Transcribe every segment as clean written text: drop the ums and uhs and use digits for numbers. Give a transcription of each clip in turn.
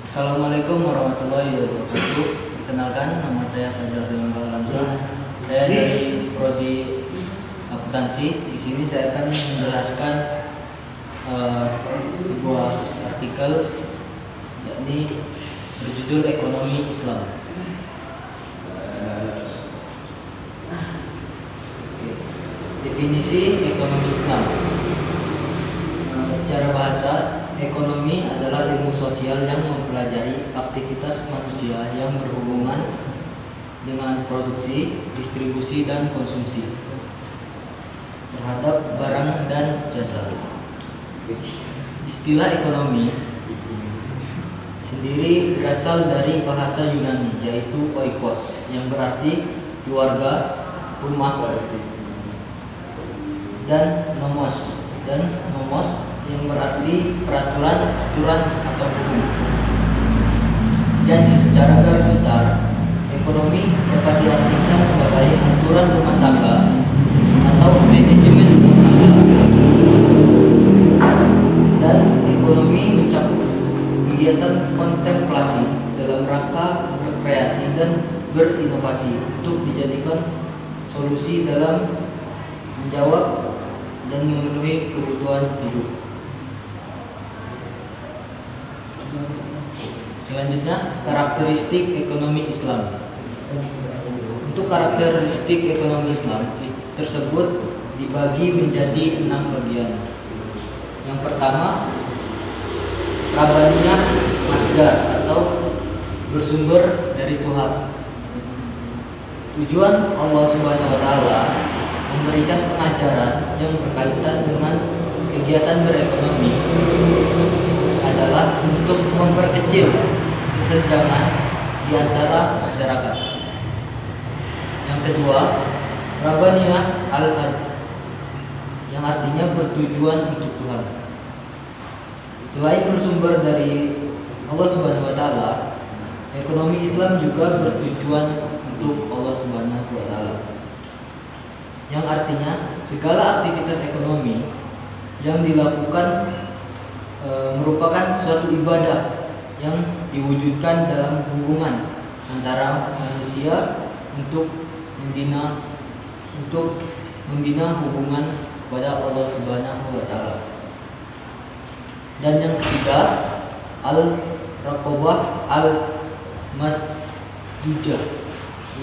Assalamualaikum warahmatullahi wabarakatuh. Perkenalkan, nama saya Fajar Rinal Alamsyah. Saya dari Prodi Akuntansi. Di sini saya akan menjelaskan sebuah artikel, yakni berjudul Ekonomi Islam. Definisi ekonomi Islam. Secara bahasa, ekonomi adalah ilmu sosial yang mempelajari aktivitas manusia yang berhubungan dengan produksi, distribusi, dan konsumsi terhadap barang dan jasa. Istilah ekonomi sendiri berasal dari bahasa Yunani, yaitu oikos, yang berarti keluarga, rumah, dan nomos yang berarti peraturan, aturan, atau hukum. Jadi secara garis besar, ekonomi dapat diartikan sebagai aturan rumah tangga atau manajemen rumah tangga, dan ekonomi mencakup kegiatan kontemplasi dalam rangka berkreasi dan berinovasi untuk dijadikan solusi dalam menjawab dan memenuhi kebutuhan hidup. Selanjutnya, karakteristik ekonomi Islam. Untuk karakteristik ekonomi Islam tersebut dibagi menjadi 6 bagian. Yang pertama, Rabbaniyah Masdar atau bersumber dari Tuhan. Tujuan Allah Subhanahu wa taala memberikan pengajaran yang berkaitan dengan kegiatan berekonomi adalah untuk memperkecil kesenjangan di antara masyarakat. Yang kedua, Rabbaniyah al-Ad, yang artinya bertujuan untuk Tuhan. Selain bersumber dari Allah Subhanahu wa taala, ekonomi Islam juga bertujuan untuk Allah Subhanahu wa taala, yang artinya segala aktivitas ekonomi yang dilakukan merupakan suatu ibadah yang diwujudkan dalam hubungan antara manusia untuk membina hubungan kepada Allah Subhanahu wa taala. Dan yang ketiga, al-raqabah al-masdujah,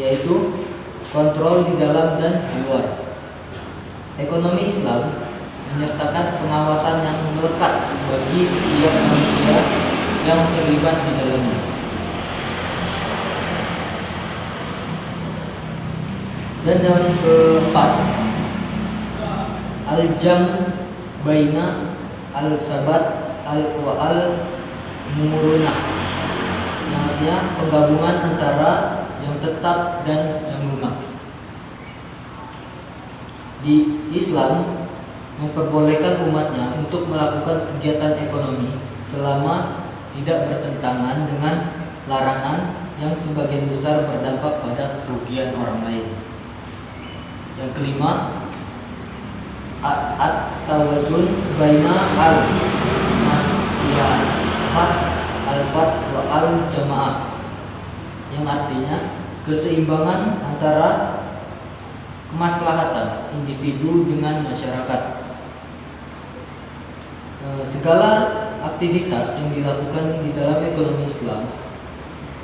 yaitu kontrol di dalam dan di luar. Ekonomi Islam menyertakan pengawasan yang melekat bagi setiap manusia yang terlibat di dalamnya. Dan yang keempat, al-jam baina al-sabat al-murunah, yang artinya penggabungan antara yang tetap dan yang lunak. Di Islam memperbolehkan umatnya untuk melakukan kegiatan ekonomi selama tidak bertentangan dengan larangan yang sebagian besar berdampak pada kerugian orang lain. Yang kelima, at-tawazun baina al-maslahat al-fard wa al-jamaah, yang artinya keseimbangan antara kemaslahatan individu dengan masyarakat. Segala aktivitas yang dilakukan di dalam ekonomi Islam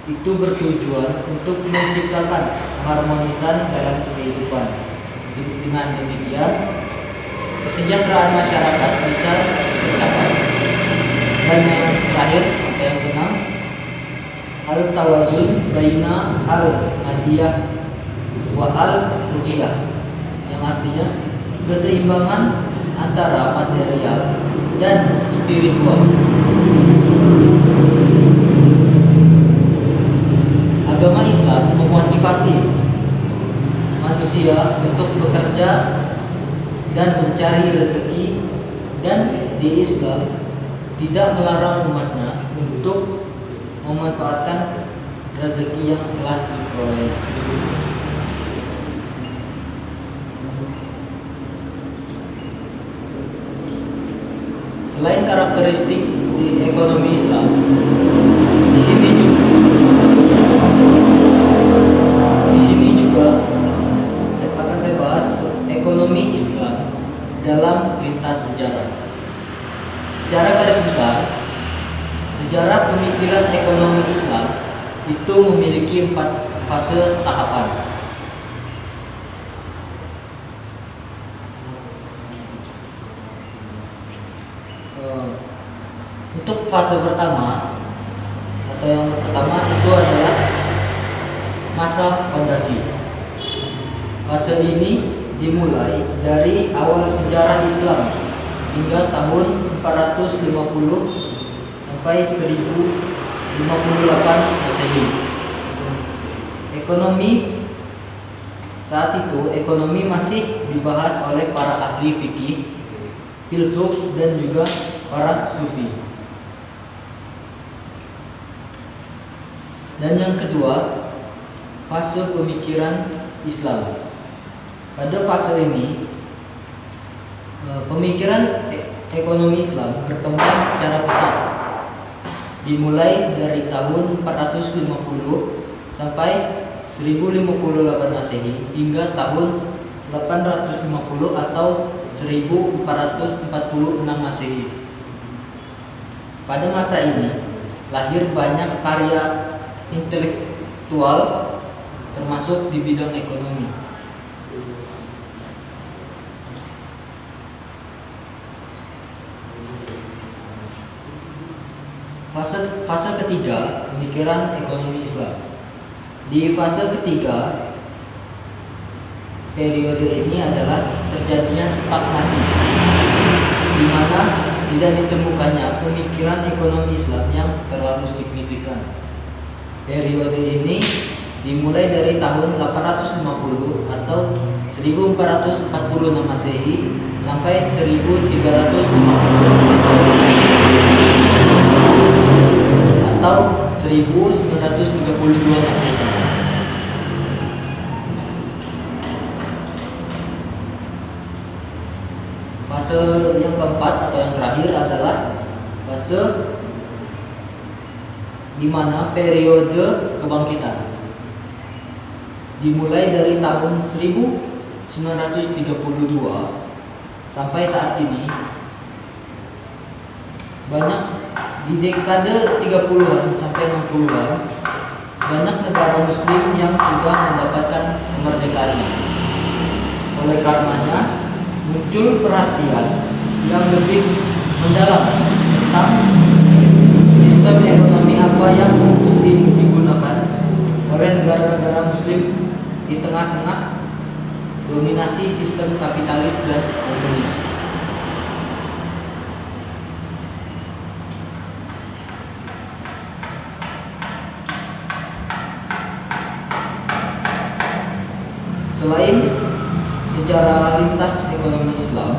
itu bertujuan untuk menciptakan keharmonisan dalam kehidupan. Dengan demikian, kesejahteraan masyarakat bisa tercapai. Dan yang terakhir, yang keenam, al-tawazun baina al-madiyah wa al-ruhiyah, yang artinya keseimbangan antara material dan spiritual. Agama Islam memotivasi manusia untuk bekerja dan mencari rezeki, dan di Islam tidak melarang umatnya untuk memanfaatkan rezeki yang telah diperoleh. Selain karakteristik di ekonomi Islam, Di sini juga, di sini juga akan saya bahas ekonomi Islam dalam lintas sejarah. Secara garis besar, sejarah pemikiran ekonomi Islam itu memiliki 4 fase tahapan. Untuk fase pertama atau yang pertama itu adalah masa fondasi. Fase ini dimulai dari awal sejarah Islam hingga tahun 450 sampai 1058 Masehi. Saat itu ekonomi masih dibahas oleh para ahli fikih, filsuf dan juga para sufi. Dan yang kedua, fase pemikiran Islam. Pada fase ini, pemikiran ekonomi Islam berkembang secara pesat, dimulai dari tahun 450 sampai 1058 Masehi hingga tahun 850 atau 1446 Masehi. Pada masa ini lahir banyak karya intelektual termasuk di bidang ekonomi. Fase ketiga, pemikiran ekonomi Islam. Di fase ketiga, periode ini adalah terjadinya stagnasi, di mana tidak ditemukannya pemikiran ekonomi Islam yang terlalu signifikan. Periode ini dimulai dari tahun 850 atau 1446 Masehi sampai 1350 atau 1932 Masehi. Fase yang keempat atau yang terakhir adalah fase di mana periode kebangkitan dimulai dari tahun 1932 sampai saat ini. Banyak di dekade 30-an sampai 60-an banyak negara muslim yang sudah mendapatkan kemerdekaannya. Oleh karenanya muncul perhatian yang lebih mendalam tentang sistem ekonomi apa yang mesti digunakan oleh negara-negara muslim di tengah-tengah dominasi sistem kapitalis dan komunis. Selain sejarah lintas ekonomi Islam,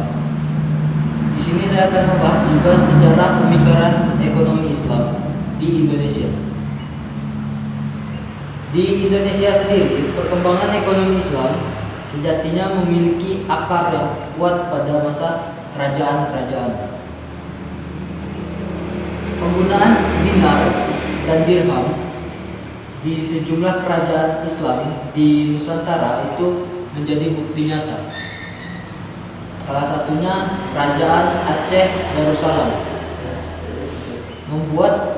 di sini saya akan membahas juga sejarah pemikiran ekonomi Islam di Indonesia. Di Indonesia sendiri, perkembangan ekonomi Islam sejatinya memiliki akar yang kuat pada masa kerajaan-kerajaan. Penggunaan dinar dan dirham di sejumlah kerajaan Islam di Nusantara itu menjadi bukti nyata. Salah satunya Kerajaan Aceh Darussalam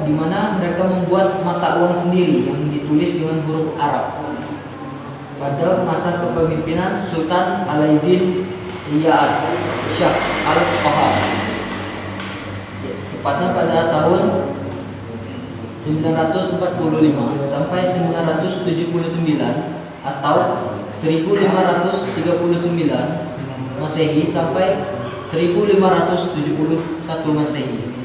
di mana mereka membuat mata uang sendiri yang ditulis dengan huruf Arab pada masa kepemimpinan Sultan Alauddin Iyad Shah Al-Fahad, tepatnya pada tahun 945 sampai 979 atau 1539 Masehi sampai 1571 Masehi.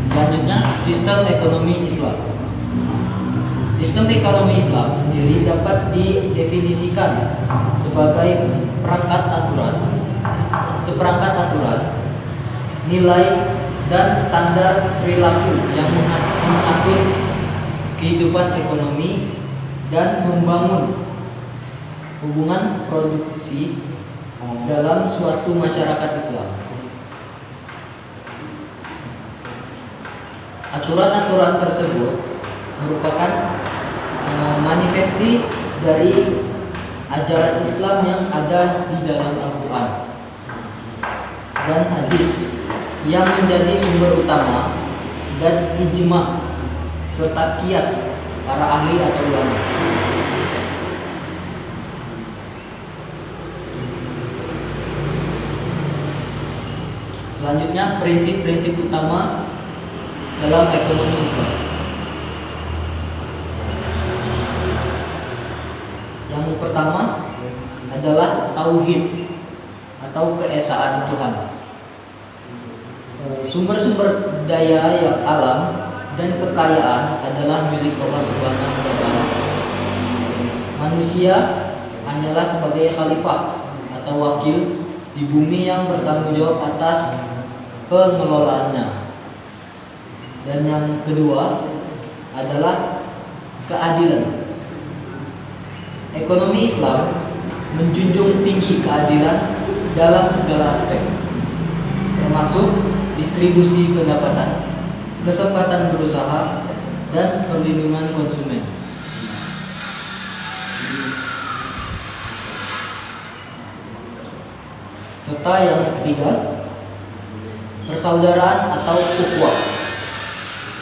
Selanjutnya, sistem ekonomi Islam. Sistem ekonomi Islam sendiri dapat didefinisikan sebagai seperangkat aturan, nilai dan standar perilaku yang mengatur kehidupan ekonomi dan membangun hubungan produksi dalam suatu masyarakat Islam. Aturan-aturan tersebut merupakan manifesti dari ajaran Islam yang ada di dalam Al-Quran dan hadis yang menjadi sumber utama dan ijma serta kias para ahli atau ulama. Selanjutnya, prinsip-prinsip utama dalam ekonomi Islam. Yang pertama adalah tauhid atau keesaan Tuhan. Sumber-sumber daya yang alam dan kekayaan adalah milik Allah Subhanahu wa Ta'ala. Manusia hanyalah sebagai khalifah atau wakil di bumi yang bertanggung jawab atas pengelolaannya. Dan yang kedua adalah keadilan. Ekonomi Islam menjunjung tinggi keadilan dalam segala aspek, termasuk distribusi pendapatan, kesempatan berusaha, dan perlindungan konsumen. Serta yang ketiga, persaudaraan atau ukhuwah.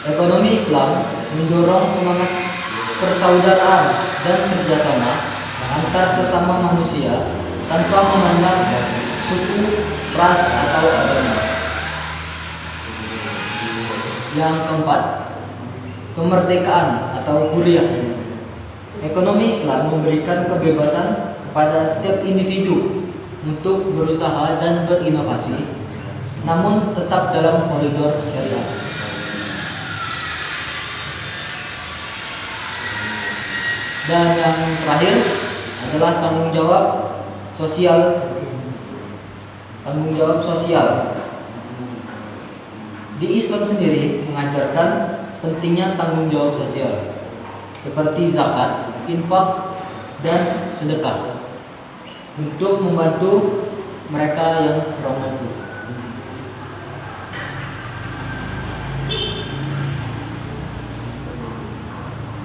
Ekonomi Islam mendorong semangat persaudaraan dan kerjasama antar sesama manusia tanpa memandang suku, ras, atau agama. Yang keempat, kemerdekaan atau hurriyah. Ekonomi Islam memberikan kebebasan kepada setiap individu untuk berusaha dan berinovasi, namun tetap dalam koridor syariat. Dan yang terakhir adalah tanggung jawab sosial. Di Islam sendiri mengajarkan pentingnya tanggung jawab sosial seperti zakat, infak, dan sedekah untuk membantu mereka yang kurang mampu.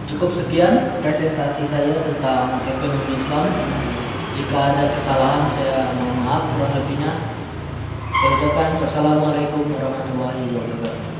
Cukup sekian presentasi saya tentang ekonomi Islam. Jika ada kesalahan saya mohon maaf, kurang lebihnya saya ucapkan wassalamualaikum warahmatullahi wabarakatuh.